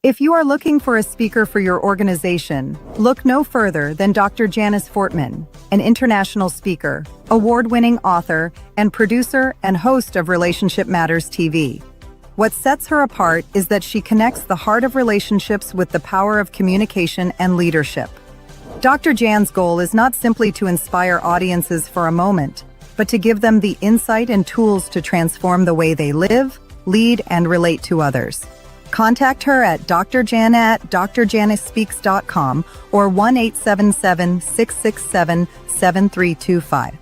If you are looking for a speaker for your organization, look no further than Dr. Janice Fortman, an international speaker, award-winning author, and producer and host of Relationship Matters TV. What sets her apart is that she connects the heart of relationships with the power of communication and leadership. Dr. Jan's goal is not simply to inspire audiences for a moment, but to give them the insight and tools to transform the way they live, lead, and relate to others. Contact her at drjan@drjanicespeaks.com or 1-877-667-7325.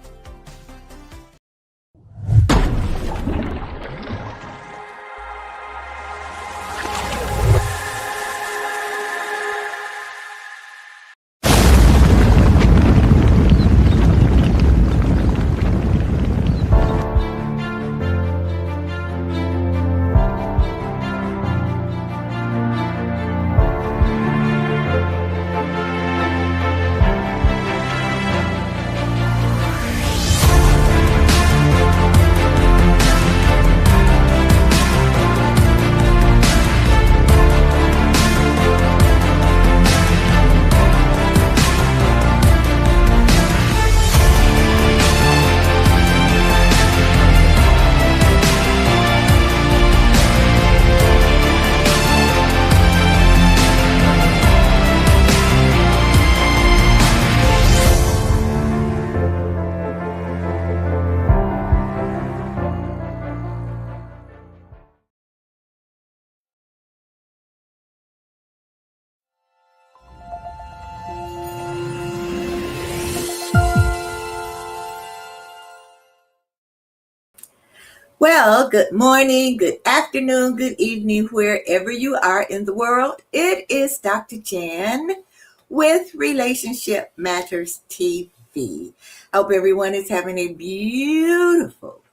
Well, good morning, good afternoon, good evening, wherever you are in the world. It is Dr. Jan with Relationship Matters TV. I hope everyone is having a beautiful,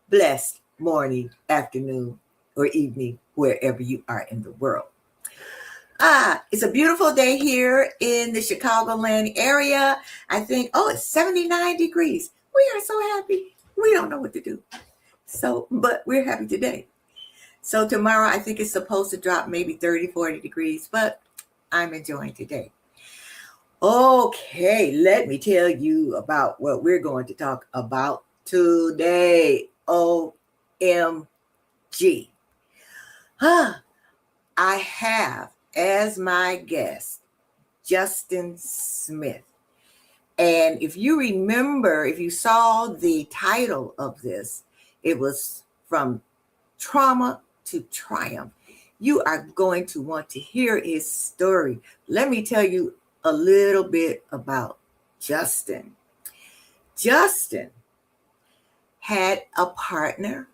blessed morning, afternoon, or evening, wherever you are in the world. It's a beautiful day here in the Chicagoland area. I think, it's 79 degrees. We are so happy. We don't know what to do. But we're happy today. So tomorrow, I think it's supposed to drop maybe 30, 40 degrees, but I'm enjoying today. Okay, let me tell you about what we're going to talk about today. OMG. I have as my guest, Justin Smith. And if you remember, if you saw the title of this, it was From Trauma to Triumph. You are going to want to hear his story. Let me tell you a little bit about Justin. Justin had a partner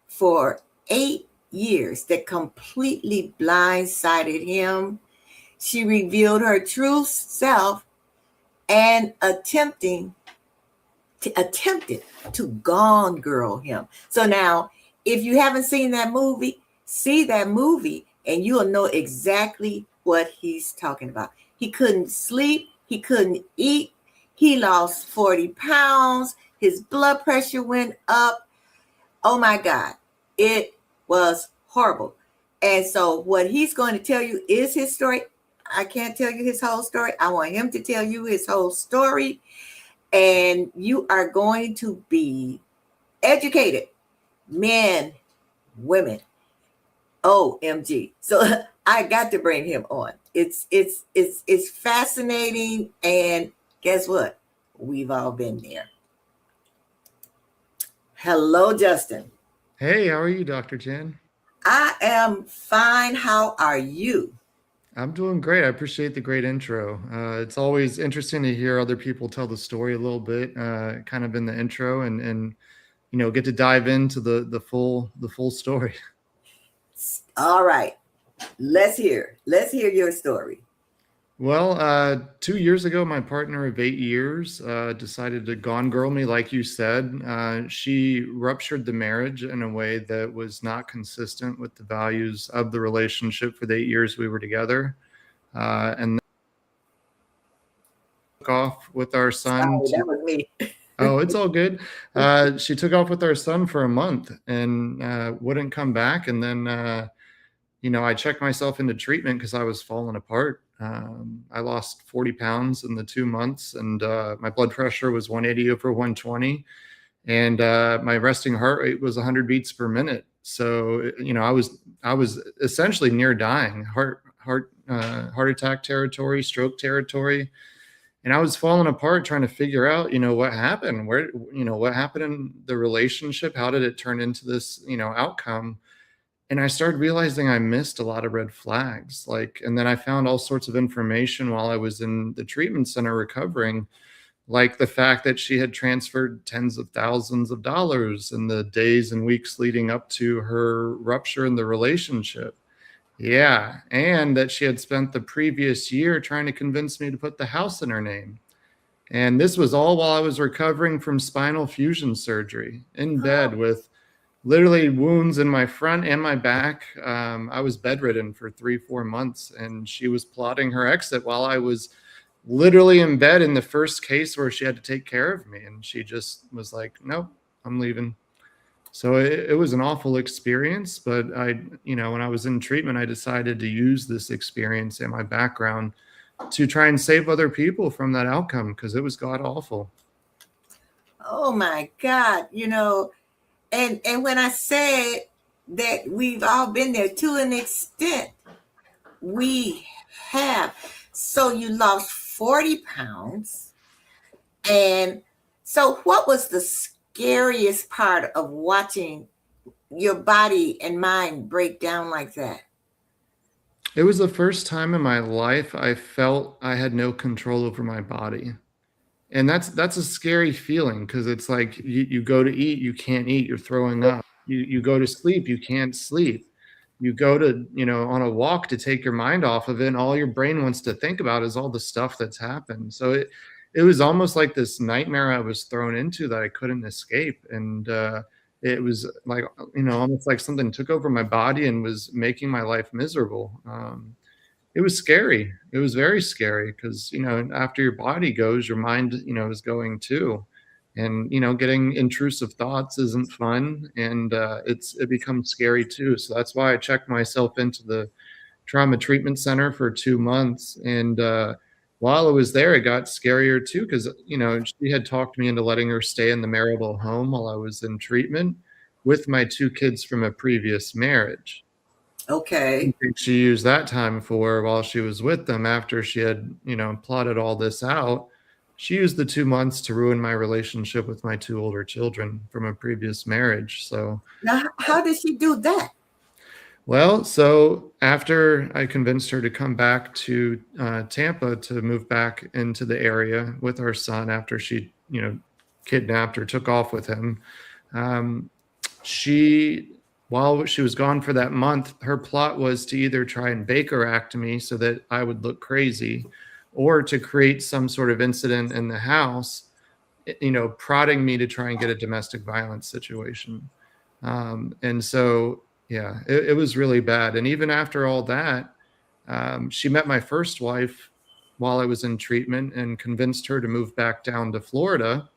for 8 years that completely blindsided him. She revealed her true self and attempted to gone girl him. So now, if you haven't seen that movie, see that movie and you'll know exactly what he's talking about. He couldn't sleep, he couldn't eat, he lost 40 pounds, his blood pressure went up. Oh my God, it was horrible. And so, what he's going to tell you is his story. I can't tell you his whole story. I want him to tell you his whole story, and you are going to be educated, men, women. OMG. So I got to bring him on. It's fascinating, and guess what? We've all been there. Hello, Justin. Hey, how are you, Dr. Jan? I am fine. How are you? I'm doing great. I appreciate the great intro. It's always interesting to hear other people tell the story a little bit, kind of in the intro, and get to dive into the full story. All right. Let's hear your story. Well, 2 years ago, my partner of 8 years decided to gone girl me, like you said. She ruptured the marriage in a way that was not consistent with the values of the relationship for the 8 years we were together. And then took off with our son Sorry, that was me. Oh, it's all good. She took off with our son for a month and wouldn't come back. And then, I checked myself into treatment because I was falling apart. I lost 40 pounds in the 2 months, and my blood pressure was 180 over 120, and my resting heart rate was 100 beats per minute. So, I was essentially near dying, heart attack territory, stroke territory. And I was falling apart trying to figure out, what happened, what happened in the relationship? How did it turn into this, outcome? And I started realizing I missed a lot of red flags. And then I found all sorts of information while I was in the treatment center recovering, like the fact that she had transferred tens of thousands of dollars in the days and weeks leading up to her rupture in the relationship. Yeah, and that she had spent the previous year trying to convince me to put the house in her name. And this was all while I was recovering from spinal fusion surgery in bed with literally wounds in my front and my back. I was bedridden for 3-4 months, and she was plotting her exit while I was literally in bed in the first case where she had to take care of me. And she just was like, nope, I'm leaving. So it was an awful experience, but when I was in treatment, I decided to use this experience and my background to try and save other people from that outcome, because it was god awful. Oh my God. And when I said that we've all been there to an extent, we have. So you lost 40 pounds. And so what was the scariest part of watching your body and mind break down like that? It was the first time in my life I felt I had no control over my body. And that's a scary feeling, because it's like you go to eat, you can't eat, you're throwing up. You go to sleep, you can't sleep. You go to, on a walk to take your mind off of it, and all your brain wants to think about is all the stuff that's happened. So it was almost like this nightmare I was thrown into that I couldn't escape. And it was like, almost like something took over my body and was making my life miserable. It was scary. It was very scary, because, after your body goes, your mind, is going too. And, getting intrusive thoughts isn't fun, and it becomes scary too. So that's why I checked myself into the trauma treatment center for 2 months. And while I was there, it got scarier too, because, she had talked me into letting her stay in the marital home while I was in treatment with my 2 kids from a previous marriage. Okay. She used that time for, while she was with them, after she had, plotted all this out, she used the 2 months to ruin my relationship with my 2 older children from a previous marriage. So Now, how did she do that? Well, so after I convinced her to come back to Tampa to move back into the area with our son after she, kidnapped or took off with him, she while she was gone for that month, her plot was to either try and Baker act me so that I would look crazy, or to create some sort of incident in the house, prodding me to try and get a domestic violence situation. And so, yeah, it was really bad. And even after all that, she met my first wife while I was in treatment and convinced her to move back down to Florida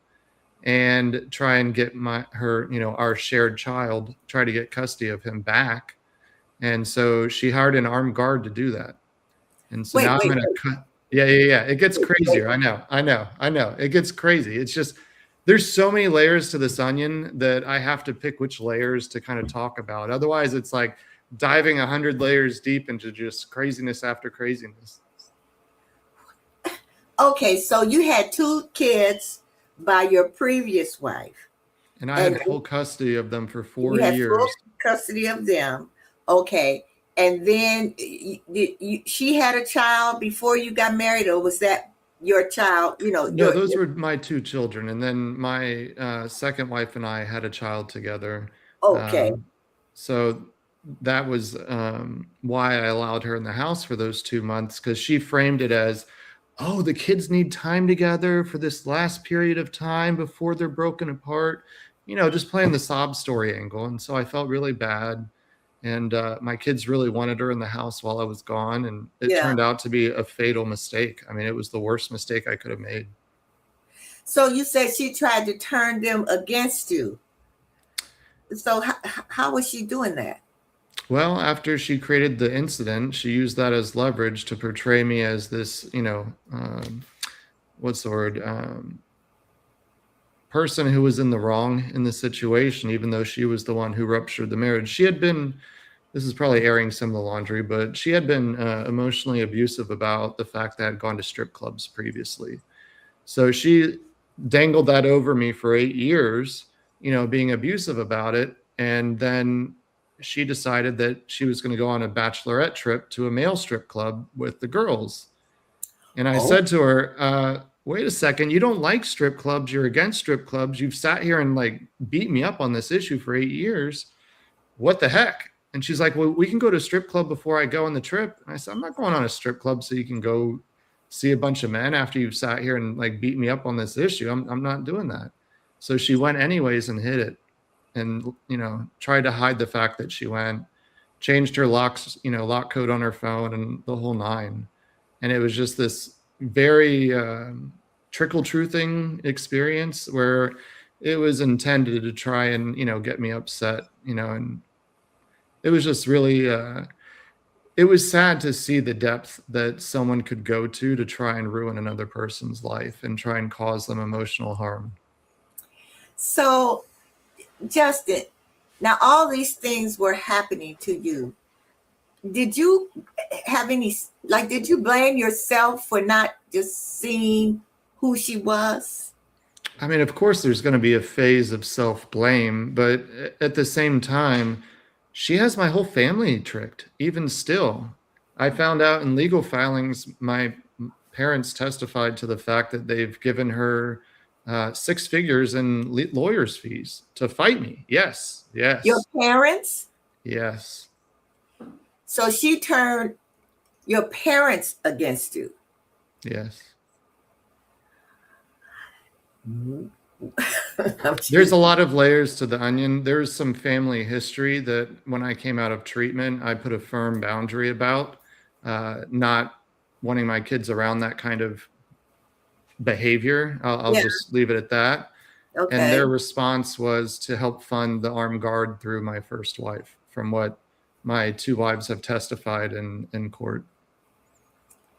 and try and get our shared child, try to get custody of him back. And so she hired an armed guard to do that. And so now I'm going to cut. Yeah. It gets crazier. I know. It gets crazy. It's just, there's so many layers to this onion that I have to pick which layers to kind of talk about. Otherwise, it's like diving 100 layers deep into just craziness after craziness. Okay, so you had 2 kids by your previous wife. And I had full custody of them for 4 years. You had full custody of them. Okay. And then she had a child before you got married, or was that your child? No, those were my 2 children. And then my second wife and I had a child together. Okay. So that was why I allowed her in the house for those 2 months, because she framed it as, oh, the kids need time together for this last period of time before they're broken apart, just playing the sob story angle. And so I felt really bad. And my kids really wanted her in the house while I was gone. And it turned out to be a fatal mistake. I mean, it was the worst mistake I could have made. So you said she tried to turn them against you. So how was she doing that? Well, after she created the incident, she used that as leverage to portray me as this, what's the word? Person who was in the wrong in the situation, even though she was the one who ruptured the marriage. She had been, this is probably airing some of the laundry, but she had been emotionally abusive about the fact that I had gone to strip clubs previously. So she dangled that over me for 8 years, being abusive about it. And then she decided that she was going to go on a bachelorette trip to a male strip club with the girls. And I said to her, wait a second, you don't like strip clubs. You're against strip clubs. You've sat here and beat me up on this issue for 8 years. What the heck? And she's like, well, we can go to a strip club before I go on the trip. And I said, I'm not going on a strip club so you can go see a bunch of men after you've sat here and beat me up on this issue. I'm not doing that. So she went anyways and hid it. And, tried to hide the fact that she went, changed her lock code on her phone and the whole nine. And it was just this very trickle-truthing experience where it was intended to try and, get me upset, and it was just really, it was sad to see the depth that someone could go to try and ruin another person's life and try and cause them emotional harm. So, Justin, now all these things were happening to you. Did you have any, did you blame yourself for not just seeing who she was? I mean, of course, there's going to be a phase of self-blame, but at the same time, she has my whole family tricked, even still. I found out in legal filings, my parents testified to the fact that they've given her 6 figures in lawyers' fees to fight me. Yes. Your parents? Yes. So she turned your parents against you? Yes. There's a lot of layers to the onion. There's some family history that when I came out of treatment, I put a firm boundary about not wanting my kids around that kind of behavior. I'll just leave it at that. Okay. And their response was to help fund the armed guard through my first wife, from what my 2 wives have testified in court.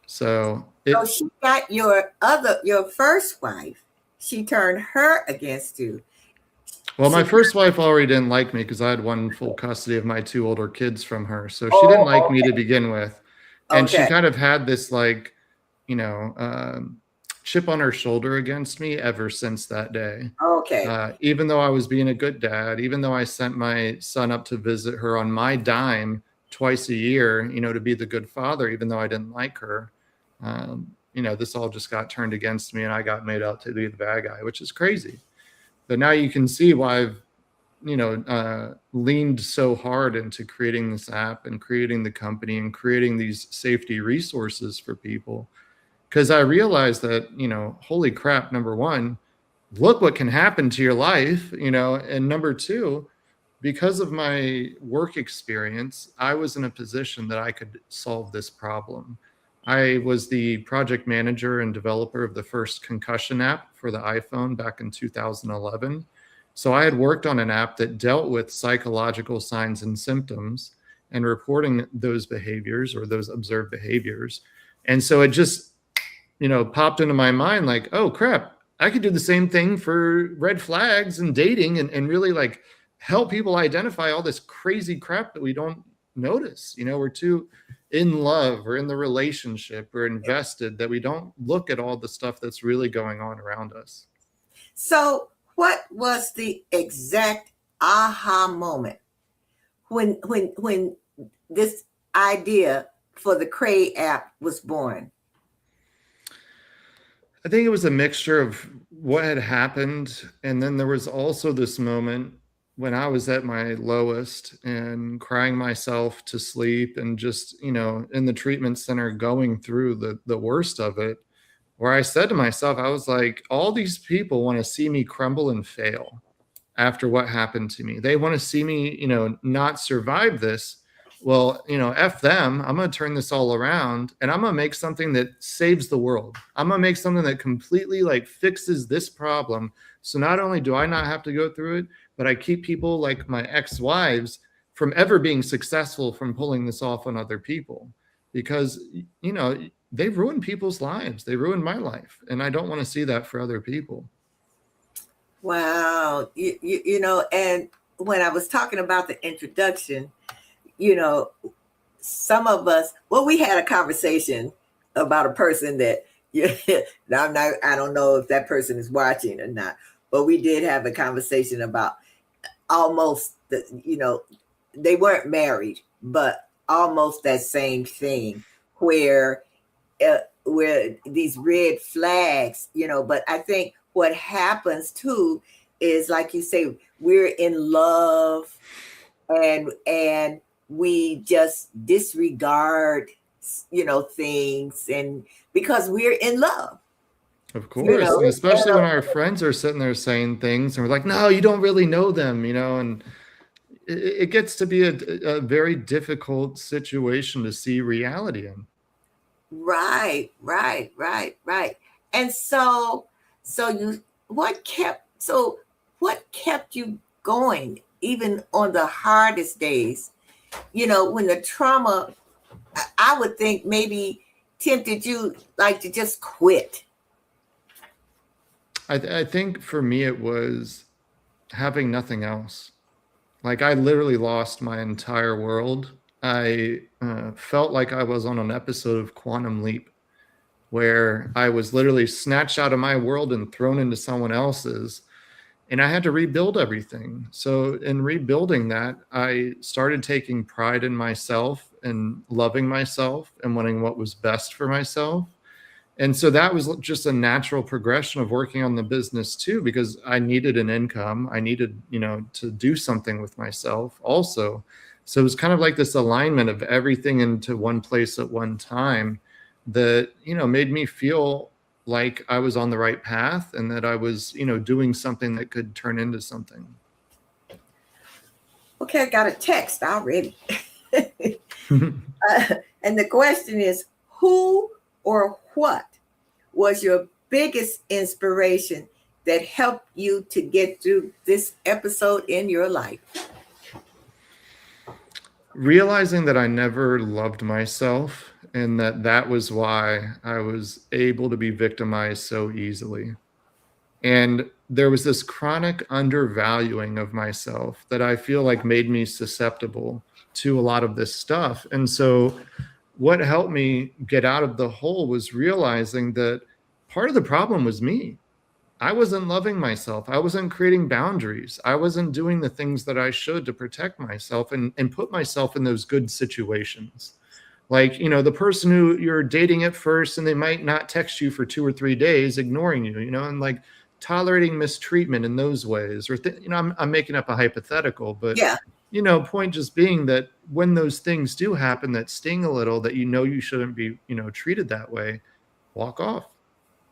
So she got your first wife. She turned her against you. Well, my first wife already didn't like me because I had one full custody of my 2 older kids from her. So she didn't like me to begin with. And she kind of had this chip on her shoulder against me ever since that day. Okay. Even though I was being a good dad, even though I sent my son up to visit her on my dime twice a year, to be the good father, even though I didn't like her, this all just got turned against me and I got made out to be the bad guy, which is crazy. But now you can see why I've leaned so hard into creating this app and creating the company and creating these safety resources for people. Because I realized that, holy crap, number one, look what can happen to your life, and number two, because of my work experience, I was in a position that I could solve this problem. I was the project manager and developer of the first concussion app for the iPhone back in 2011. So I had worked on an app that dealt with psychological signs and symptoms and reporting those behaviors or those observed behaviors. And so it just, popped into my mind like, oh crap, I could do the same thing for red flags and dating and really like help people identify all this crazy crap that we don't notice. We're too in love or in the relationship or invested that we don't look at all the stuff that's really going on around us. So what was the exact aha moment when this idea for the Cray app was born? I think it was a mixture of what had happened. And then there was also this moment when I was at my lowest and crying myself to sleep and just, in the treatment center going through the worst of it, where I said to myself, I was like, all these people want to see me crumble and fail after what happened to me. They want to see me, not survive this. Well, F them. I'm going to turn this all around and I'm going to make something that saves the world. I'm going to make something that completely like fixes this problem. So not only do I not have to go through it, but I keep people like my ex-wives from ever being successful from pulling this off on other people because, they ruin people's lives. They ruined my life. And I don't want to see that for other people. Wow. And when I was talking about the introduction, some of us, we had a conversation about a person that, I don't know if that person is watching or not, but we did have a conversation about almost, they weren't married, but almost that same thing where these red flags, but I think what happens too is, like you say, we're in love and we just disregard, things, and because we're in love. Of course. And especially when our friends are sitting there saying things and we're like, no, you don't really know them, and it gets to be a very difficult situation to see reality in. Right. And so what kept you going even on the hardest days? When the trauma, I would think maybe tempted you like to just quit. I think for me, it was having nothing else. Like I literally lost my entire world. I felt like I was on an episode of Quantum Leap where I was literally snatched out of my world and thrown into someone else's. And I had to rebuild everything. So in rebuilding that, I started taking pride in myself and loving myself and wanting what was best for myself. And so that was just a natural progression of working on the business too, because I needed an income. I needed, to do something with myself also. So it was kind of like this alignment of everything into one place at one time that, made me feel like I was on the right path and that I was, doing something that could turn into something. Okay, I got a text already. And the question is, who or what was your biggest inspiration that helped you to get through this episode in your life? Realizing that I never loved myself and that was why I was able to be victimized so easily. And there was this chronic undervaluing of myself that I feel like made me susceptible to a lot of this stuff. And so what helped me get out of the hole was realizing that part of the problem was me. I wasn't loving myself. I wasn't creating boundaries. I wasn't doing the things that I should to protect myself and put myself in those good situations. Like, the person who you're dating at first and they might not text you for 2 or 3 days, ignoring you, and like tolerating mistreatment in those ways, or I'm making up a hypothetical, but Yeah. point just being that when those things do happen that sting a little, that you shouldn't be treated that way, walk off,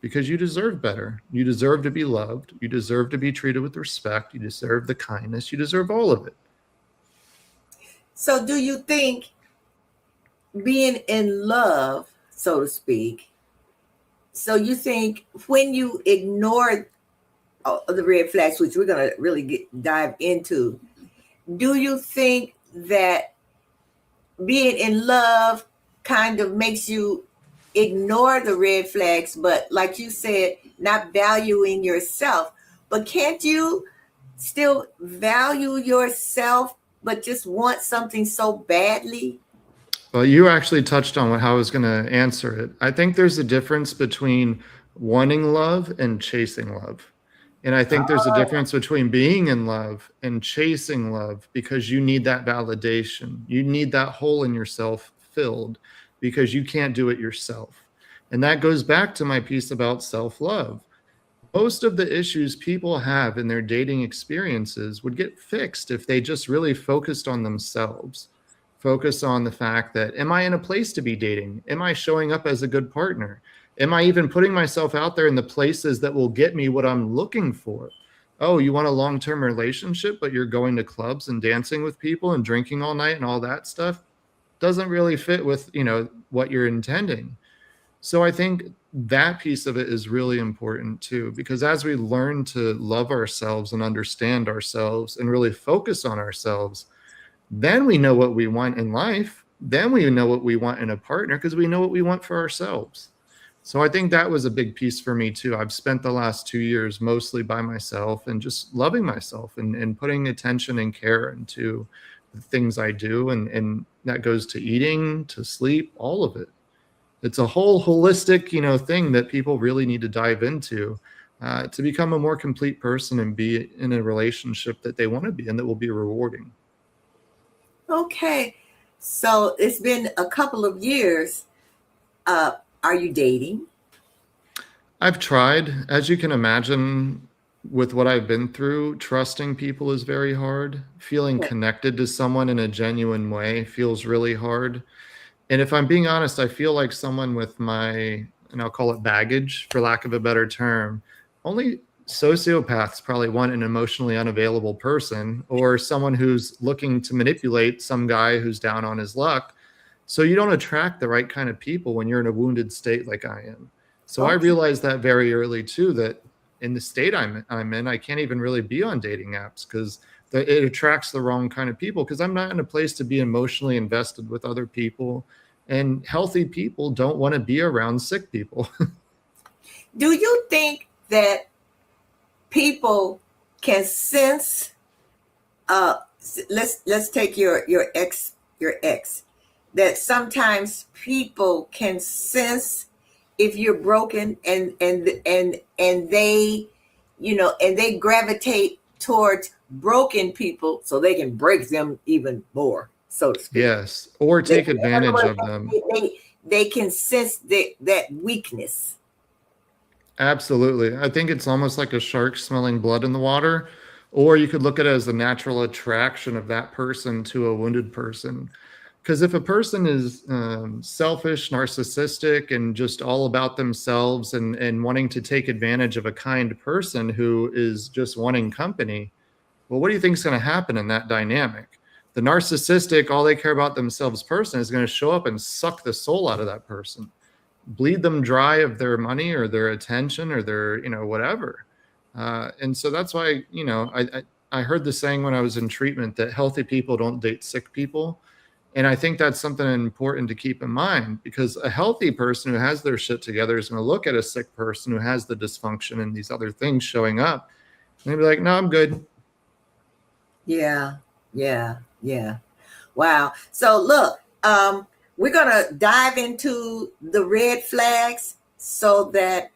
because you deserve better. You deserve to be loved. You deserve to be treated with respect. You deserve the kindness. You deserve all of it. So do you think being in love, so to speak, so you think when you ignore the red flags, which we're going to really dive into, do you think that being in love kind of makes you ignore the red flags, but like you said, not valuing yourself? But can't you still value yourself, but just want something so badly? Well, you actually touched on how I was going to answer it. I think there's a difference between wanting love and chasing love. And I think there's a difference between being in love and chasing love, because you need that validation. You need that hole in yourself filled, because you can't do it yourself. And that goes back to my piece about self-love. Most of the issues people have in their dating experiences would get fixed if they just really focused on themselves. Focus on the fact that, am I in a place to be dating? Am I showing up as a good partner? Am I even putting myself out there in the places that will get me what I'm looking for? Oh, you want a long-term relationship, but you're going to clubs and dancing with people and drinking all night and all that stuff? Doesn't really fit with, what you're intending. So I think that piece of it is really important too, because as we learn to love ourselves and understand ourselves and really focus on ourselves, then we know what we want in life. Then we know what we want in a partner, because we know what we want for ourselves. So I think that was a big piece for me too. I've spent the last 2 years mostly by myself and just loving myself and putting attention and care into the things I do. And that goes to eating, to sleep, all of it. It's a whole holistic, thing that people really need to dive into to become a more complete person and be in a relationship that they want to be in, that will be rewarding. Okay. So it's been a couple of years. Are you dating? I've tried. As you can imagine, with what I've been through, trusting people is very hard. Feeling Yeah. connected to someone in a genuine way feels really hard. And if I'm being honest, I feel like someone with and I'll call it baggage, for lack of a better term, only sociopaths probably want an emotionally unavailable person, or someone who's looking to manipulate some guy who's down on his luck. So you don't attract the right kind of people when you're in a wounded state like I am. So I Okay. realized that very early too, that in the state I'm in, I can't even really be on dating apps, because it attracts the wrong kind of people, because I'm not in a place to be emotionally invested with other people. And healthy people don't want to be around sick people. Do you think that people can sense? Let's take your ex, that sometimes people can sense if you're broken, and they, and they gravitate towards broken people so they can break them even more, so to speak. Yes, or take advantage of them. They can sense that weakness. Absolutely. I think it's almost like a shark smelling blood in the water, or you could look at it as the natural attraction of that person to a wounded person. Because if a person is selfish, narcissistic, and just all about themselves and wanting to take advantage of a kind person who is just wanting company, well, what do you think is going to happen in that dynamic? The narcissistic, all they care about themselves person is going to show up and suck the soul out of that person, bleed them dry of their money or their attention or their, whatever. And so that's why, I heard the saying when I was in treatment that healthy people don't date sick people. And I think that's something important to keep in mind, because a healthy person who has their shit together is going to look at a sick person who has the dysfunction and these other things showing up, and they'll be like, no, I'm good. Yeah. Wow. So look, we're going to dive into the red flags so that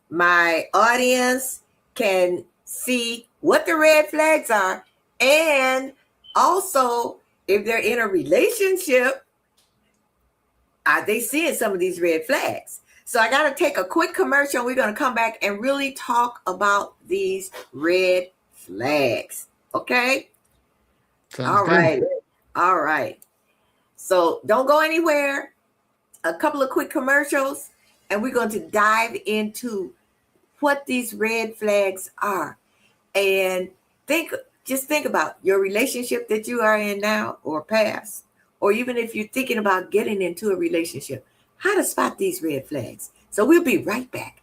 my audience can see what the red flags are, and also if they're in a relationship, are they seeing some of these red flags? So I got to take a quick commercial. We're going to come back and really talk about these red flags. Okay? Sounds good. All right. So don't go anywhere. A couple of quick commercials, and we're going to dive into what these red flags are. And just think about your relationship that you are in now or past, or even if you're thinking about getting into a relationship, how to spot these red flags. So we'll be right back.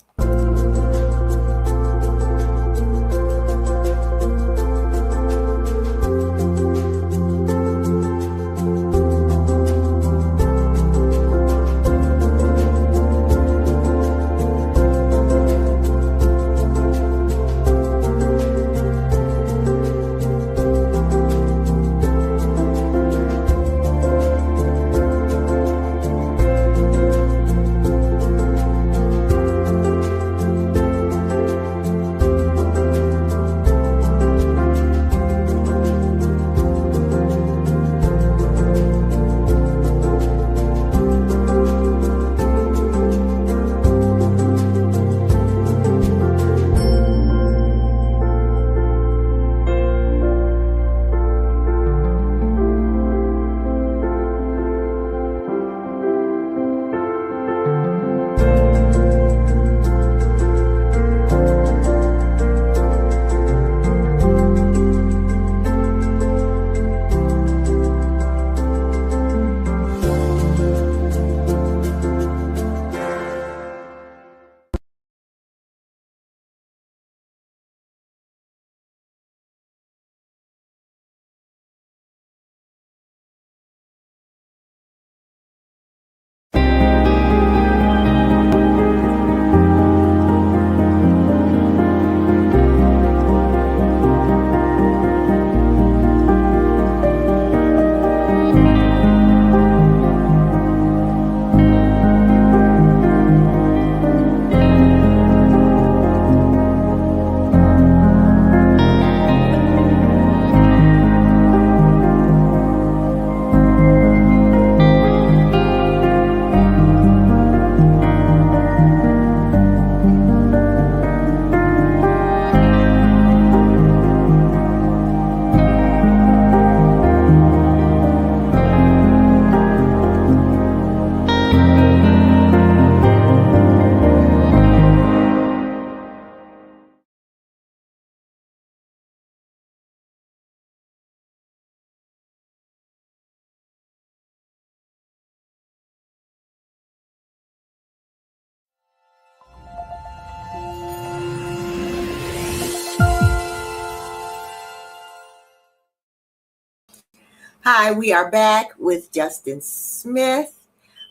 Hi, we are back with Justin Smith,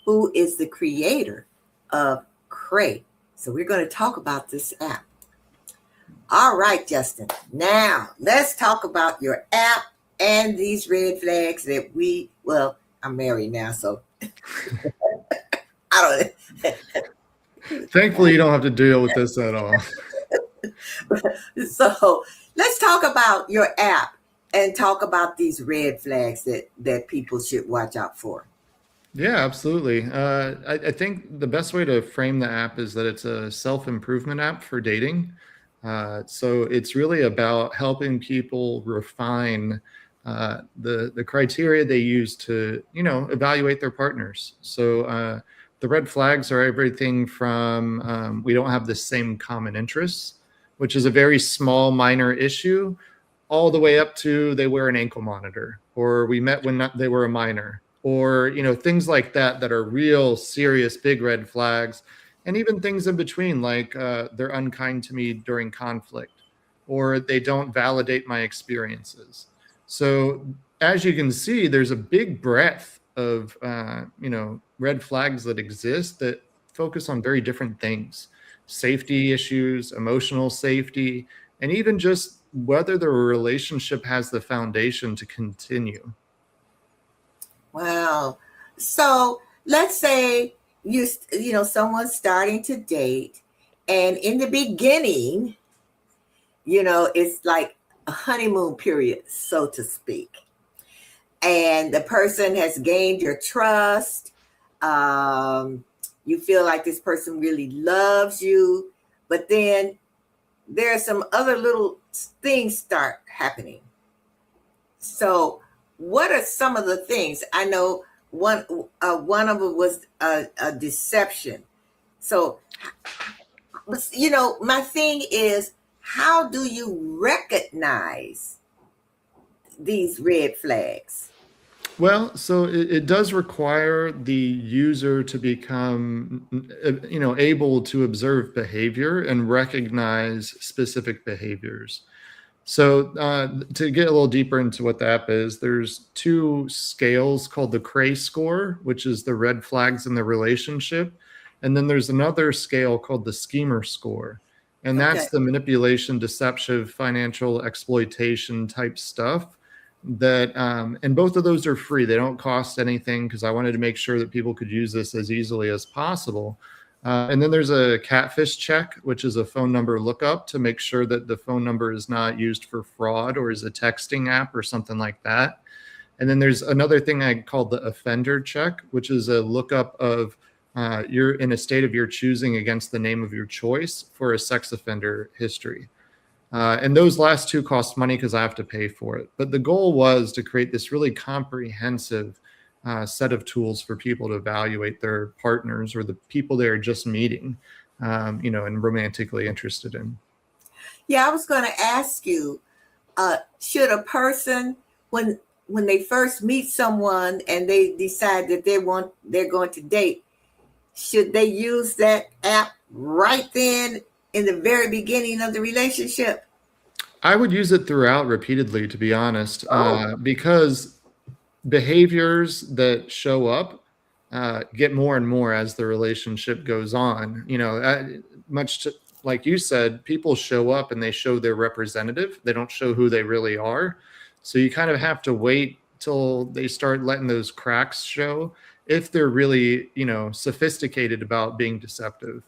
who is the creator of Cray. So we're going to talk about this app. All right, Justin. Now let's talk about your app and these red flags that I'm married now, so I don't. Thankfully, you don't have to deal with this at all. So let's talk about your app and talk about these red flags that people should watch out for. Yeah, absolutely. I think the best way to frame the app is that it's a self-improvement app for dating. So it's really about helping people refine the criteria they use to, evaluate their partners. So the red flags are everything from we don't have the same common interests, which is a very small, minor issue, all the way up to they wear an ankle monitor, or we met when they were a minor, or things like that are real serious big red flags. And even things in between, like they're unkind to me during conflict, or they don't validate my experiences. So as you can see, there's a big breadth of red flags that exist that focus on very different things: safety issues, emotional safety, and even just whether the relationship has the foundation to continue. Wow. So let's say someone's starting to date, and in the beginning, it's like a honeymoon period, so to speak. And the person has gained your trust. you feel like this person really loves you, but then there are some other little things start happening. So what are some of the things? I know one of them was a deception. So, my thing is, how do you recognize these red flags? Well, so it does require the user to become, able to observe behavior and recognize specific behaviors. So to get a little deeper into what the app is, there's two scales called the Cray score, which is the red flags in the relationship. And then there's another scale called the schemer score. And Okay. that's the manipulation, deception, financial exploitation type stuff that, and both of those are free. They don't cost anything because I wanted to make sure that people could use this as easily as possible. And then there's a catfish check, which is a phone number lookup to make sure that the phone number is not used for fraud or is a texting app or something like that. And then there's another thing I call the offender check, which is a lookup of you're in a state of your choosing against the name of your choice for a sex offender history. And those last two cost money because I have to pay for it. But the goal was to create this really comprehensive set of tools for people to evaluate their partners or the people they're just meeting, and romantically interested in. Yeah, I was going to ask you, should a person, when they first meet someone and they decide that they're going to date, should they use that app right then in the very beginning of the relationship? I would use it throughout repeatedly, to be honest, Oh. because behaviors that show up get more and more as the relationship goes on. Like you said, people show up and they show their representative. They don't show who they really are. So you kind of have to wait till they start letting those cracks show if they're really, sophisticated about being deceptive.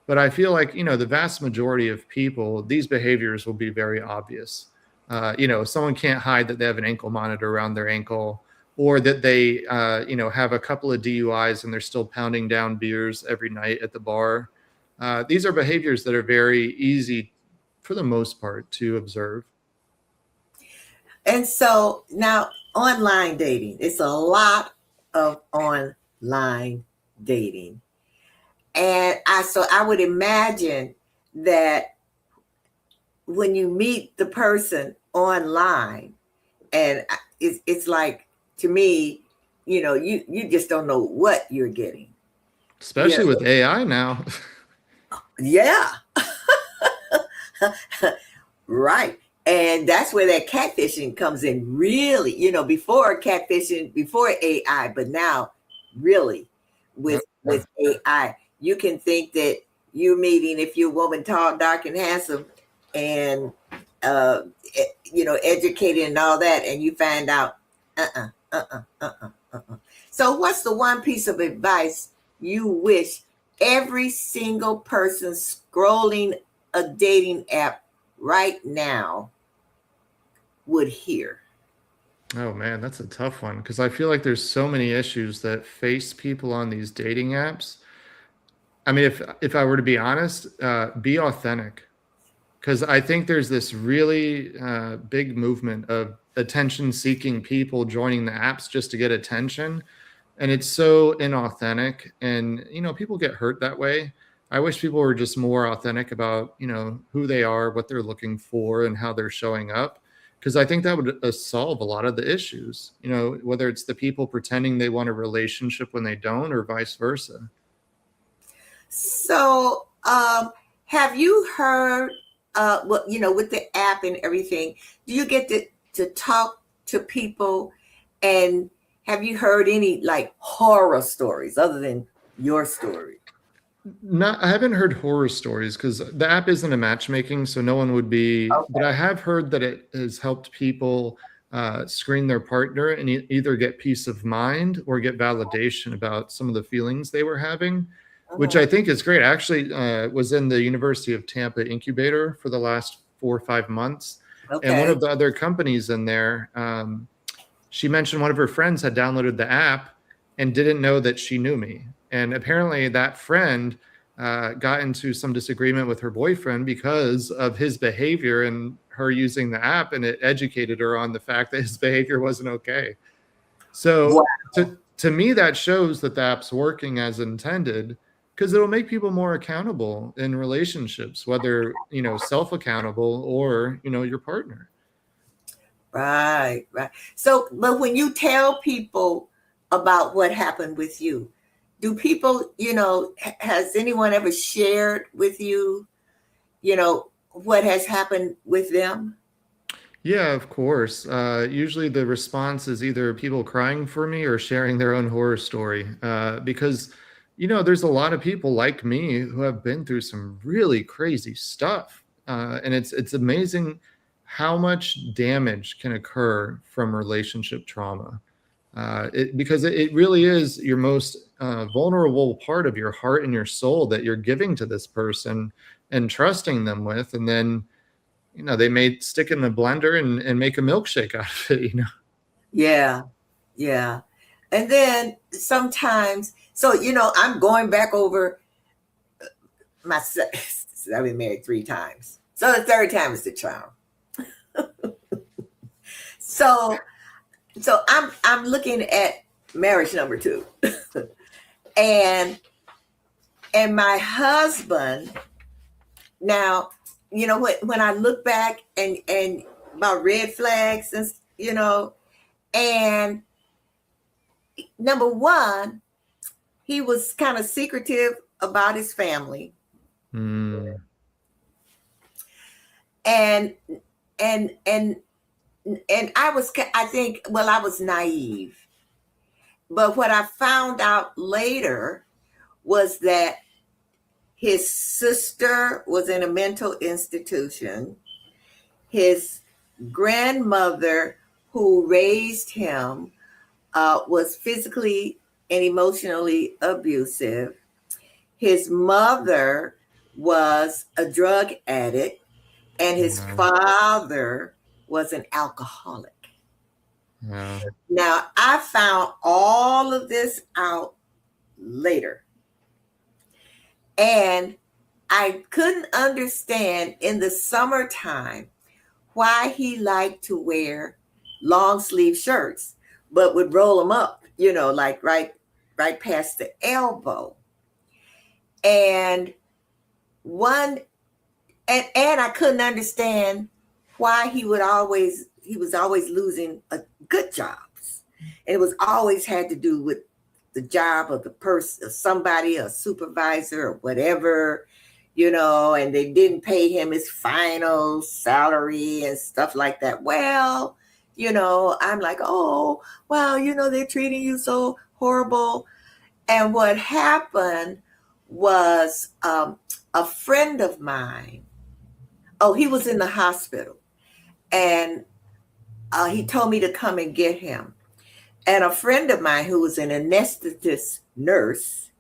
But I feel like, the vast majority of people, these behaviors will be very obvious. Someone can't hide that they have an ankle monitor around their ankle, or that they, have a couple of DUIs and they're still pounding down beers every night at the bar. These are behaviors that are very easy, for the most part, to observe. And so now online dating, it's a lot of online dating. And I would imagine that when you meet the person online, and it's like, to me, you just don't know what you're getting. Especially with AI now. Yeah. Right. And that's where that catfishing comes in, really, before catfishing, before AI, but now really with AI, you can think that you're meeting, if you're a woman, tall, dark, and handsome, and educated and all that, and you find out, So what's the one piece of advice you wish every single person scrolling a dating app right now would hear? Oh man, that's a tough one, because I feel like there's so many issues that face people on these dating apps. I mean, if I were to be honest, be authentic, because I think there's this really big movement of attention-seeking people joining the apps just to get attention, and it's so inauthentic, and people get hurt that way. I wish people were just more authentic about who they are, what they're looking for, and how they're showing up, because I think that would solve a lot of the issues. Whether it's the people pretending they want a relationship when they don't, or vice versa. So, have you heard, with the app and everything, do you get to talk to people, and have you heard any like horror stories other than your story? I haven't heard horror stories because the app isn't a matchmaking, so no one would be. Okay. But I have heard that it has helped people screen their partner and either get peace of mind or get validation about some of the feelings they were having, which I think is great. I actually was in the University of Tampa incubator for the last 4 or 5 months. Okay. And one of the other companies in there, she mentioned one of her friends had downloaded the app and didn't know that she knew me. And apparently that friend got into some disagreement with her boyfriend because of his behavior and her using the app, and it educated her on the fact that his behavior wasn't okay. Wow. So to me, that shows that the app's working as intended, because it'll make people more accountable in relationships, whether, self-accountable or, your partner. Right. So, but when you tell people about what happened with you, do people, has anyone ever shared with you, what has happened with them? Yeah, of course. Usually the response is either people crying for me or sharing their own horror story. Because, there's a lot of people like me who have been through some really crazy stuff. And it's amazing how much damage can occur from relationship trauma. Because it really is your most vulnerable part of your heart and your soul that you're giving to this person and trusting them with. And then, they may stick in the blender and make a milkshake out of it. Yeah. Yeah. And then sometimes, so, I'm going back over I've been married 3 times. So the third time is the charm. So I'm looking at marriage number 2. and my husband, now, when I look back and about red flags and, and number 1, he was kind of secretive about his family. Mm. And I was naive. But what I found out later was that his sister was in a mental institution. His grandmother, who raised him, was physically and emotionally abusive. His mother was a drug addict, and his father was an alcoholic. Wow. Now, I found all of this out later. And I couldn't understand in the summertime why he liked to wear long sleeve shirts, but would roll them up, like right past the elbow. And I couldn't understand why he was always losing good jobs. And it was always had to do with the job of the person, of somebody, a supervisor or whatever, and they didn't pay him his final salary and stuff like that. Well, I'm like, oh, well, they're treating you so horrible. And what happened was a friend of mine, he was in the hospital, and he told me to come and get him. And a friend of mine who was an anesthetist nurse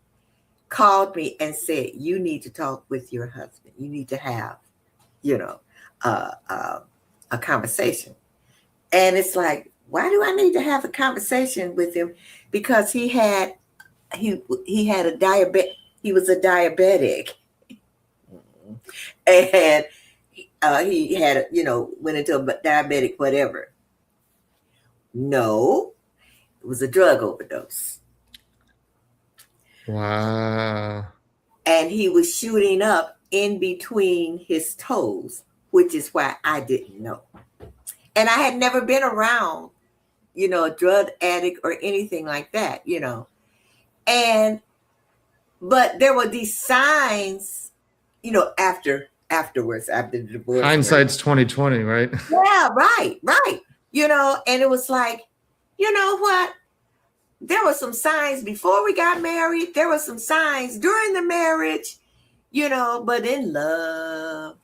called me and said, you need to talk with your husband. You need to have, a conversation. And it's like, why do I need to have a conversation with him? Because he had a diabetic. He was a diabetic. And he had, went into a diabetic whatever. No, it was a drug overdose. Wow. And he was shooting up in between his toes, which is why I didn't know. And I had never been around, a drug addict or anything like that, but there were these signs, afterwards, after the divorce. Hindsight's 2020, right? Yeah, right. And it was like, you know what? There were some signs before we got married. There were some signs during the marriage, but in love,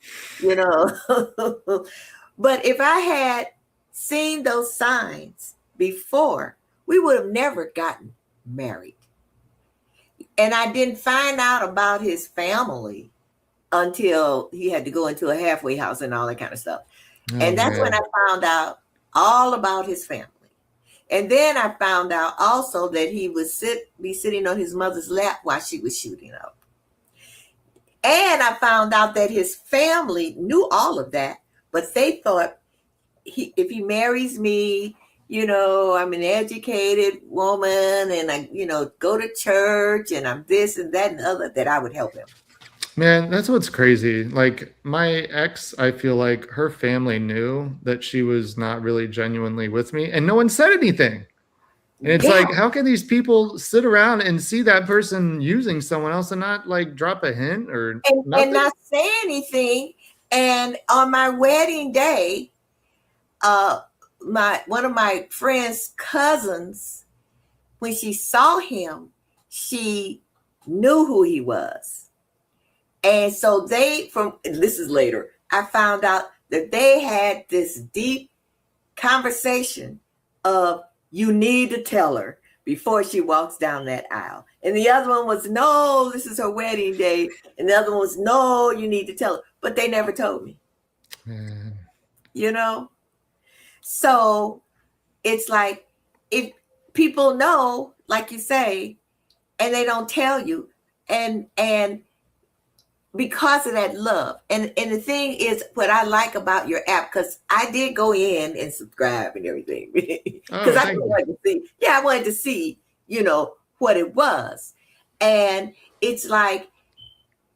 But if I had seen those signs before, we would have never gotten married. And I didn't find out about his family until he had to go into a halfway house and all that kind of stuff. And that's when I found out all about his family. And then I found out also that he would be sitting on his mother's lap while she was shooting up. And I found out that his family knew all of that, but they thought if he marries me, I'm an educated woman and I, go to church and I'm this and that and the other, that I would help him. Man, that's what's crazy. Like my ex, I feel like her family knew that she was not really genuinely with me and no one said anything. And it's like, how can these people sit around and see that person using someone else and not like drop a hint or and not say anything? And on my wedding day, one of my friend's cousins, when she saw him, she knew who he was. And so this is later, I found out that they had this deep conversation of, you need to tell her before she walks down that aisle. And the other one was, no, this is her wedding day. And the other one was, no, you need to tell her. But they never told me. So it's like, if people know, like you say, and they don't tell you, and because of that love. And the thing is, what I like about your app, because I did go in and subscribe and everything, because I wanted to see, what it was. And it's like,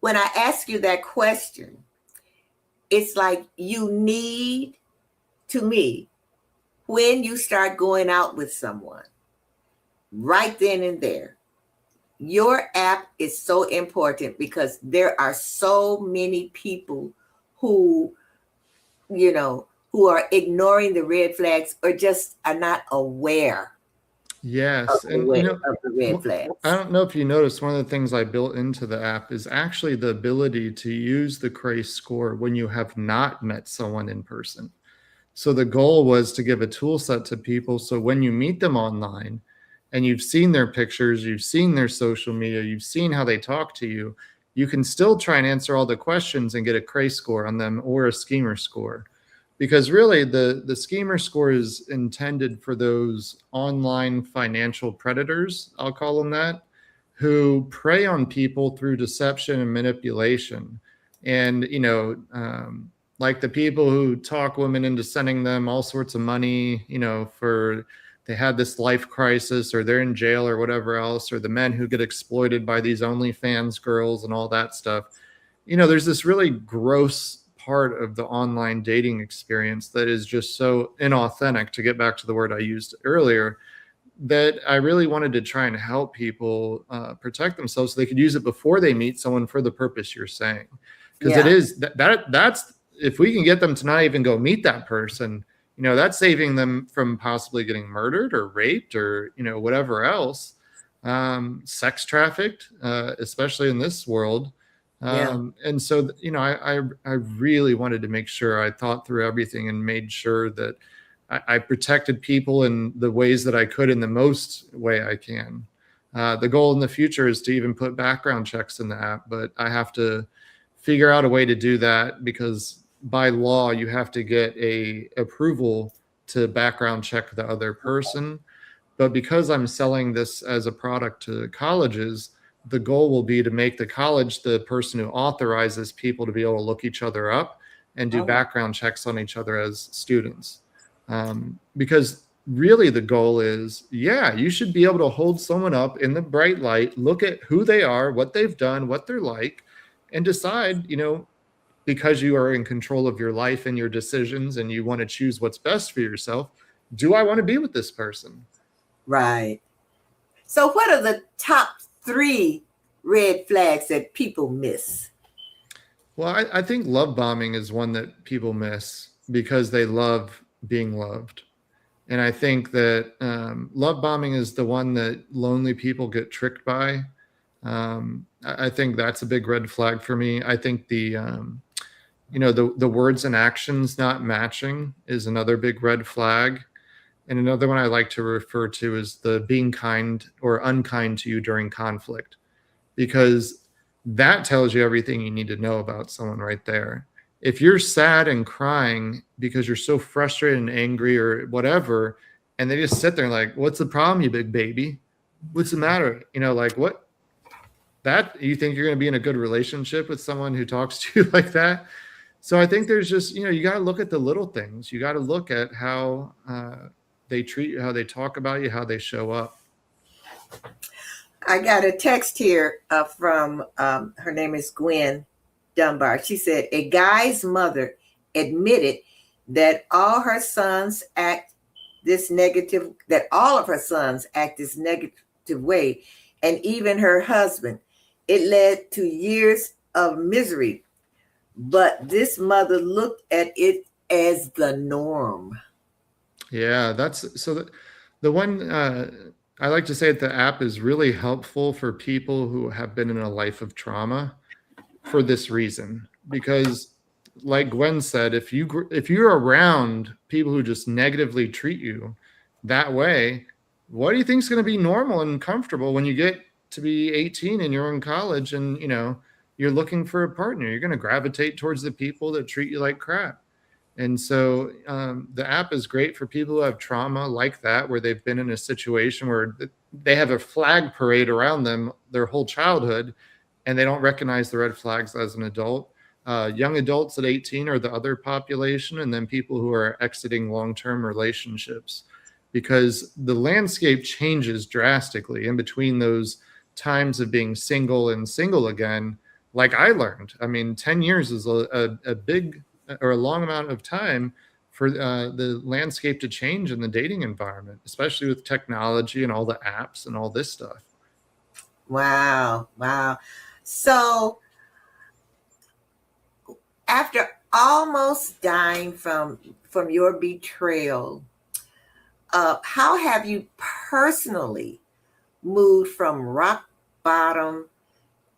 when I ask you that question, it's like, you need, to me, when you start going out with someone, right then and there, your app is so important, because there are so many people who are ignoring the red flags or just are not aware. Yes. Of the red flags. I don't know if you noticed, one of the things I built into the app is actually the ability to use the Cray score when you have not met someone in person. So the goal was to give a tool set to people, so when you meet them online and you've seen their pictures, you've seen their social media, you've seen how they talk to you, you can still try and answer all the questions and get a Cray score on them or a schemer score. Because really the schemer score is intended for those online financial predators, I'll call them that, who prey on people through deception and manipulation. And, like the people who talk women into sending them all sorts of money, for they had this life crisis or they're in jail or whatever else, or the men who get exploited by these OnlyFans girls and all that stuff. There's this really gross part of the online dating experience that is just so inauthentic, to get back to the word I used earlier, that I really wanted to try and help people protect themselves so they could use it before they meet someone for the purpose you're saying. Because it is that's, if we can get them to not even go meet that person, that's saving them from possibly getting murdered or raped or, whatever else, sex trafficked, especially in this world. And so, I really wanted to make sure I thought through everything and made sure that I protected people in the ways that I could in the most way I can. The goal in the future is to even put background checks in the app, but I have to figure out a way to do that, because by law, you have to get a approval to background check the other person. But because I'm selling this as a product to colleges, the goal will be to make the college the person who authorizes people to be able to look each other up and do background checks on each other as students. Because really the goal is, you should be able to hold someone up in the bright light, look at who they are, what they've done, what they're like, and decide, because you are in control of your life and your decisions and you want to choose what's best for yourself, do I want to be with this person? Right. So what are the top 3 red flags that people miss? Well, I think love bombing is one that people miss because they love being loved. And I think that love bombing is the one that lonely people get tricked by. I think that's a big red flag for me. I think the words and actions not matching is another big red flag. And another one I like to refer to is the being kind or unkind to you during conflict, because that tells you everything you need to know about someone right there. If you're sad and crying because you're so frustrated and angry or whatever, and they just sit there like, what's the problem, you big baby? What's the matter? Like, what? That you think you're going to be in a good relationship with someone who talks to you like that? So I think there's just, you got to look at the little things. You got to look at how they treat you, how they talk about you, how they show up. I got a text here from her name is Gwen Dunbar. She said a guy's mother admitted that all of her sons act this negative way, and even her husband. It led to years of misery, but this mother looked at it as the norm. Yeah, that's so the one I like to say that the app is really helpful for people who have been in a life of trauma for this reason, because like Gwen said, if you're around people who just negatively treat you that way, what do you think is going to be normal and comfortable when you get to be 18 and you're in college and you're looking for a partner? You're going to gravitate towards the people that treat you like crap. And so the app is great for people who have trauma like that, where they've been in a situation where they have a flag parade around them their whole childhood, and they don't recognize the red flags as an adult. Young adults at 18 are the other population, and then people who are exiting long-term relationships, because the landscape changes drastically in between those times of being single and single again. Like I learned, 10 years is a big or a long amount of time for the landscape to change in the dating environment, especially with technology and all the apps and all this stuff. Wow. So after almost dying from your betrayal, how have you personally moved from rock bottom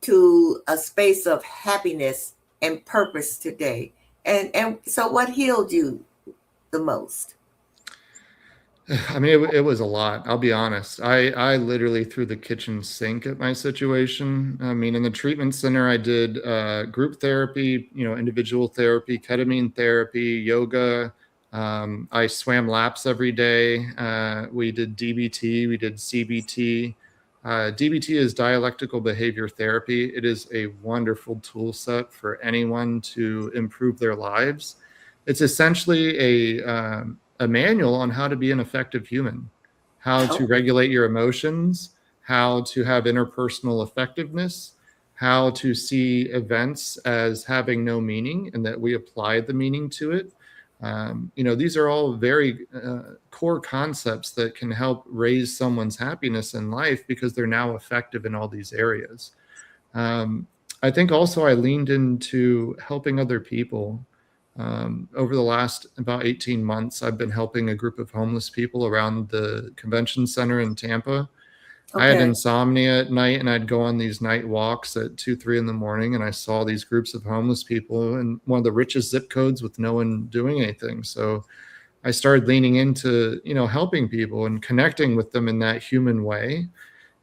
to a space of happiness and purpose today? And so what healed you the most? It was a lot. I'll be honest. I literally threw the kitchen sink at my situation. In the treatment center, I did group therapy, individual therapy, ketamine therapy, yoga. I swam laps every day. We did DBT, we did CBT. DBT is dialectical behavior therapy. It is a wonderful tool set for anyone to improve their lives. It's essentially a manual on how to be an effective human, how to regulate your emotions, how to have interpersonal effectiveness, how to see events as having no meaning and that we apply the meaning to it. These are all very core concepts that can help raise someone's happiness in life because they're now effective in all these areas. I think also I leaned into helping other people. Over the last about 18 months, I've been helping a group of homeless people around the convention center in Tampa. Okay. I had insomnia at night, and I'd go on these night walks at 2-3 in the morning, and I saw these groups of homeless people in one of the richest zip codes with no one doing anything. So I started leaning into, helping people and connecting with them in that human way.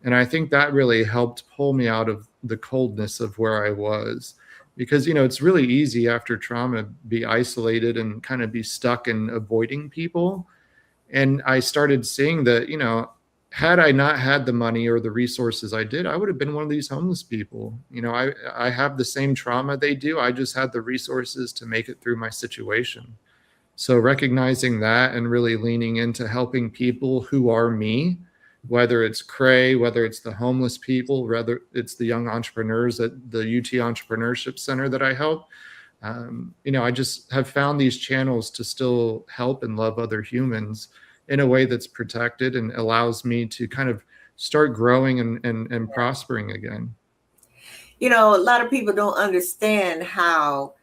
And I think that really helped pull me out of the coldness of where I was. Because, it's really easy after trauma be isolated and kind of be stuck in avoiding people. And I started seeing that, had I not had the money or the resources I did, I would have been one of these homeless people. I have the same trauma they do. I just had the resources to make it through my situation. So recognizing that and really leaning into helping people who are me, whether it's Cray, whether it's the homeless people, whether it's the young entrepreneurs at the UT Entrepreneurship Center that I help. I just have found these channels to still help and love other humans in a way that's protected and allows me to kind of start growing and prospering again. A lot of people don't understand how,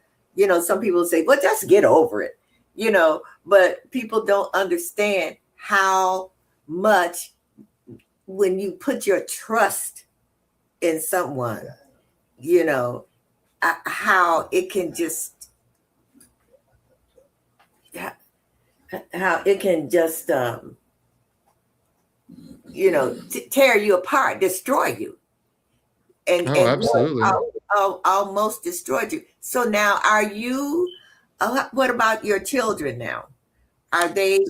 some people say, well, just get over it, but people don't understand how much when you put your trust in someone, how it can just tear you apart, destroy you, and absolutely, almost destroyed you. So now, are you? What about your children now? Are they?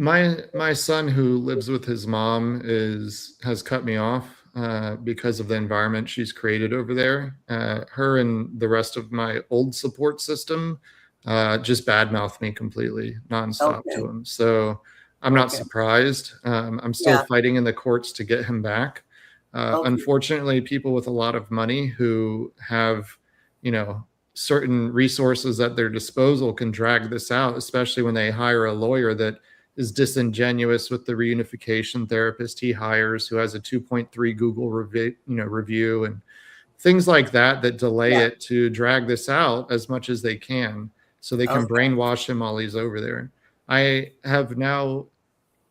My son who lives with his mom has cut me off because of the environment she's created over there. Her and the rest of my old support system just badmouth me completely, nonstop Okay. to him. So I'm not Okay. surprised. I'm still Yeah. fighting in the courts to get him back. Okay. Unfortunately, people with a lot of money who have, you know, certain resources at their disposal can drag this out, especially when they hire a lawyer that is disingenuous with the reunification therapist he hires, who has a 2.3 Google review and things like that that delay Yeah. it to drag this out as much as they can so they can Okay. brainwash him while he's over there. I have now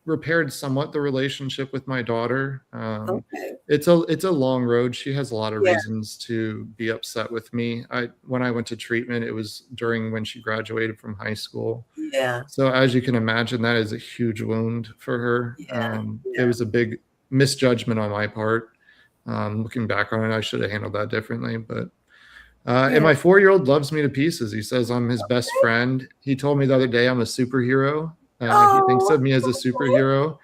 repaired somewhat the relationship with my daughter. Okay. It's a long road. She has a lot of Yeah. reasons to be upset with me. When I went to treatment, it was during when she graduated from high school. Yeah. So as you can imagine, that is a huge wound for her. Yeah. It Yeah. was a big misjudgment on my part. Looking back on it, I should have handled that differently. But and Yeah. my 4-year-old loves me to pieces. He says I'm his best friend. He told me the other day I'm a superhero. He thinks Oh, of me as a superhero.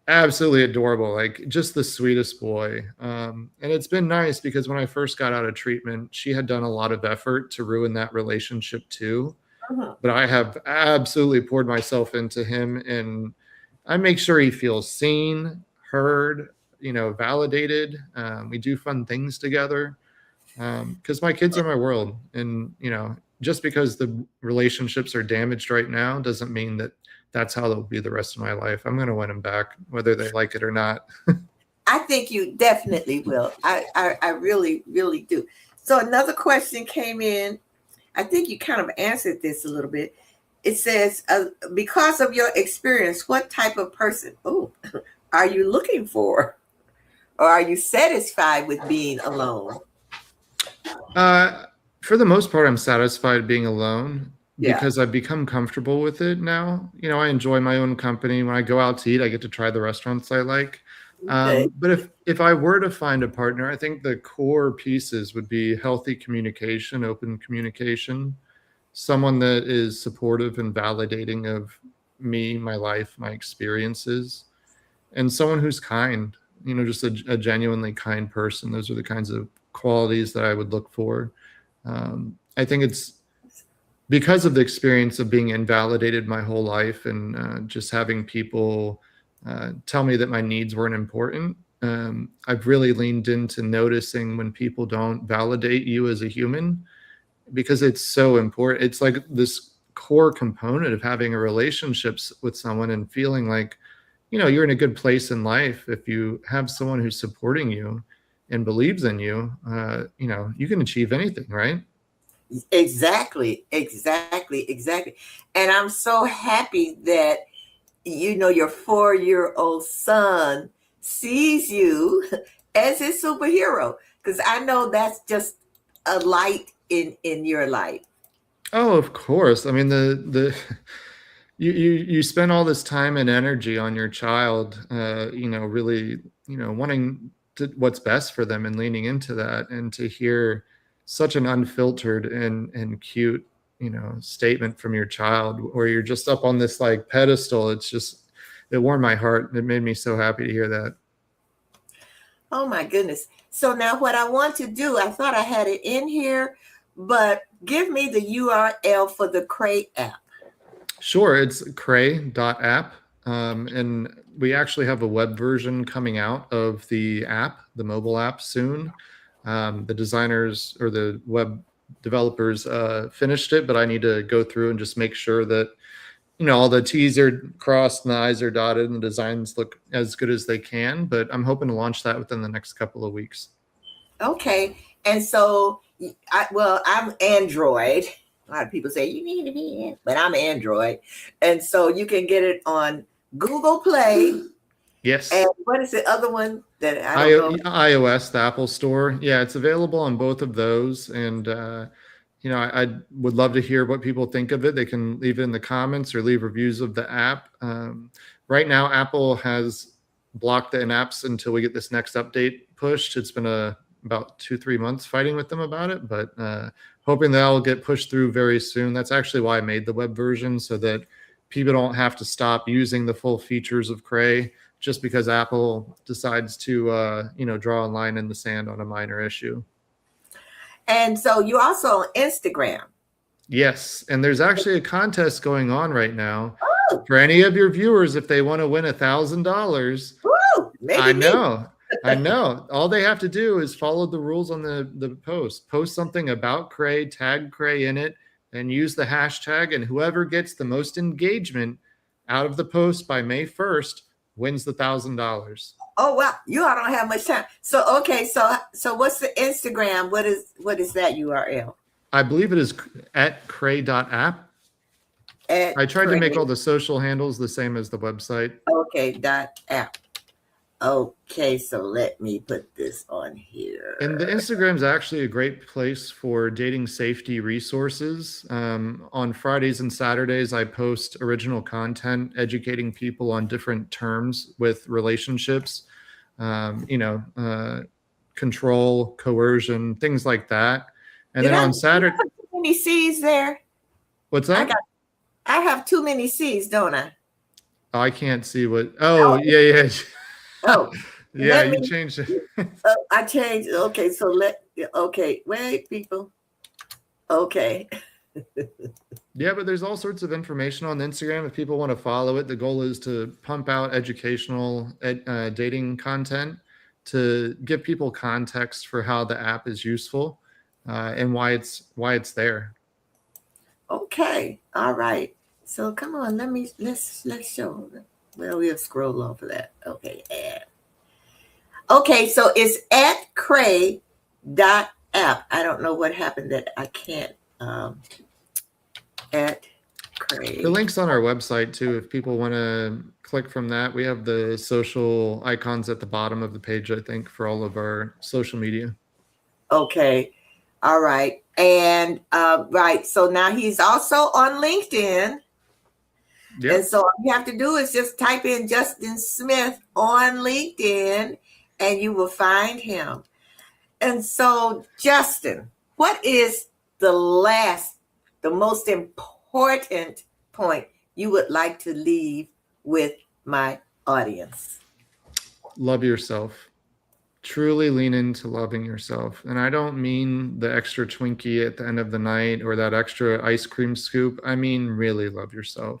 Absolutely adorable, like just the sweetest boy. And it's been nice because when I first got out of treatment, she had done a lot of effort to ruin that relationship too. mhm. But I have absolutely poured myself into him, and I make sure he feels seen, heard, validated. We do fun things together because my kids are my world. And, just because the relationships are damaged right now doesn't mean that that's how they'll be the rest of my life. I'm going to win them back, whether they like it or not. I think you definitely will. I really, really do. So another question came in. I think you kind of answered this a little bit. It says, because of your experience, what type of person are you looking for? Or are you satisfied with being alone? Uh, for the most part, I'm satisfied being alone Yeah. because I've become comfortable with it now. I enjoy my own company. When I go out to eat, I get to try the restaurants I like. Okay. But if I were to find a partner, I think the core pieces would be healthy communication, open communication, someone that is supportive and validating of me, my life, my experiences, and someone who's kind. Just a genuinely kind person. Those are the kinds of qualities that I would look for. I think it's because of the experience of being invalidated my whole life and just having people tell me that my needs weren't important. I've really leaned into noticing when people don't validate you as a human because it's so important. It's like this core component of having a relationship with someone and feeling like, you're in a good place in life. If you have someone who's supporting you and believes in you, you can achieve anything, right? Exactly. Exactly. Exactly. And I'm so happy that your 4-year-old son sees you as his superhero, because I know that's just a light in your life. Oh, of course. I mean, the you spend all this time and energy on your child, really, wanting what's best for them and leaning into that, and to hear such an unfiltered and cute, statement from your child, where you're just up on this like pedestal. It warmed my heart. It made me so happy to hear that. Oh my goodness. So now what I want to do, I thought I had it in here, but give me the URL for the Cray app. Sure, it's cray.app. And we actually have a web version coming out of the app, the mobile app, soon. The designers or the web developers finished it, but I need to go through and just make sure that all the T's are crossed and the I's are dotted and the designs look as good as they can. But I'm hoping to launch that within the next couple of weeks. Okay. And so I'm Android. A lot of people say you need to be in, but I'm Android. And so you can get it on Google Play. Yes. And what is the other one that I don't know? iOS, the Apple Store. Yeah, it's available on both of those. And, I would love to hear what people think of it. They can leave it in the comments or leave reviews of the app. Right now, Apple has blocked the in-apps until we get this next update pushed. It's been about 2-3 months fighting with them about it, but hoping that'll get pushed through very soon. That's actually why I made the web version, so that people don't have to stop using the full features of Cray just because Apple decides to, draw a line in the sand on a minor issue. And so you also on Instagram. Yes, and there's actually a contest going on right now for any of your viewers if they want to win $1,000. Maybe I know. All they have to do is follow the rules on the post. Post something about Cray, tag Cray in it, and use the hashtag. And whoever gets the most engagement out of the post by May 1st wins the $1,000. Oh wow, you all don't have much time. So okay, so what's the Instagram? What is that URL? I believe it is at cray.app. I tried to make all the social handles the same as the website. Okay, .app. Okay, so let me put this on here. And the Instagram is actually a great place for dating safety resources. On Fridays and Saturdays, I post original content educating people on different terms with relationships, control, coercion, things like that. And then on Saturday, too many C's there. What's that? I have too many C's, don't I? Oh, I can't see what. Oh, yeah. Oh, yeah, you changed it. I changed. Okay, so wait, people. Okay. Yeah, but there's all sorts of information on Instagram if people want to follow it. The goal is to pump out educational dating content to give people context for how the app is useful and why it's there. Okay, all right. So come on, let's show. Well, we'll scroll off of that. Okay, Okay, so it's at cray.app. I don't know what happened that I can't at Cray. The link's on our website too. If people want to click from that, we have the social icons at the bottom of the page, I think, for all of our social media. Okay. All right. And right. So now he's also on LinkedIn. Yep. And so all you have to do is just type in Justin Smith on LinkedIn and you will find him. And so, Justin, what is the most important point you would like to leave with my audience? Love yourself. Truly lean into loving yourself. And I don't mean the extra Twinkie at the end of the night or that extra ice cream scoop. I mean, really love yourself.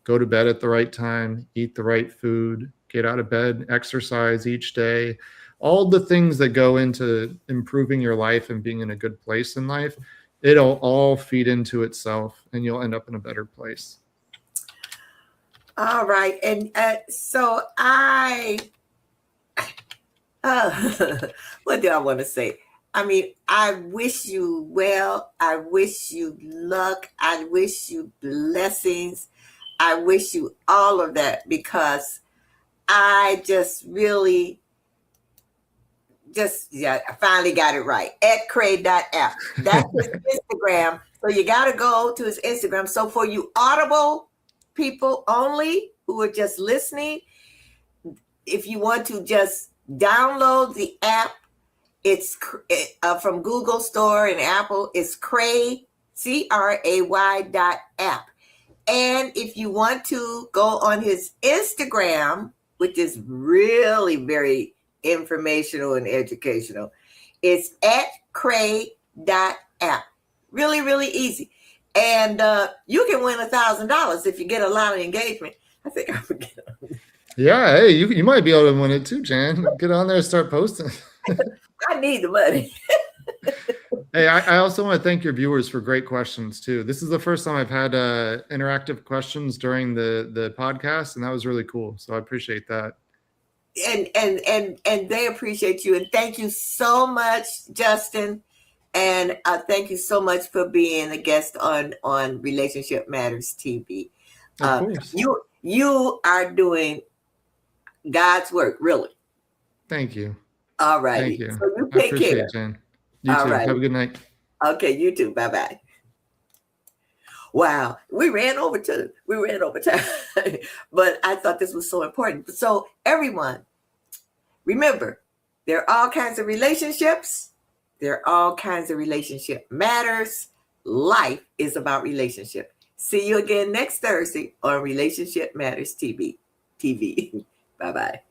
Go to bed at the right time, eat the right food, get out of bed, exercise each day. All the things that go into improving your life and being in a good place in life, it'll all feed into itself and you'll end up in a better place. All right. And so what do I want to say? I mean, I wish you well. I wish you luck. I wish you blessings. I wish you all of that because I just really I finally got it right. At Cray.app. That's his Instagram. So you got to go to his Instagram. So for you Audible people only who are just listening, if you want to just download the app, it's from Google Store and Apple. It's Cray, CRAY.app. And if you want to go on his Instagram, which is really very informational and educational, it's at Cray.app. Really, really easy. And you can win $1,000 if you get a lot of engagement. I think I forget. Yeah, hey, you might be able to win it too, Jan. Get on there and start posting. I need the money. Hey, I also want to thank your viewers for great questions too. This is the first time I've had interactive questions during the podcast, and that was really cool. So I appreciate that. And they appreciate you. And thank you so much, Justin. And thank you so much for being a guest on Relationship Matters TV. Of course. You are doing God's work, really. Thank you. All right. Thank you. So you take care. Jen. You all too. Right. Have a good night. Okay, you too. Bye-bye. Wow, we ran over time, but I thought this was so important. So everyone, remember, there are all kinds of relationships. There are all kinds of relationship matters. Life is about relationship. See you again next Thursday on Relationship Matters TV. Bye-bye.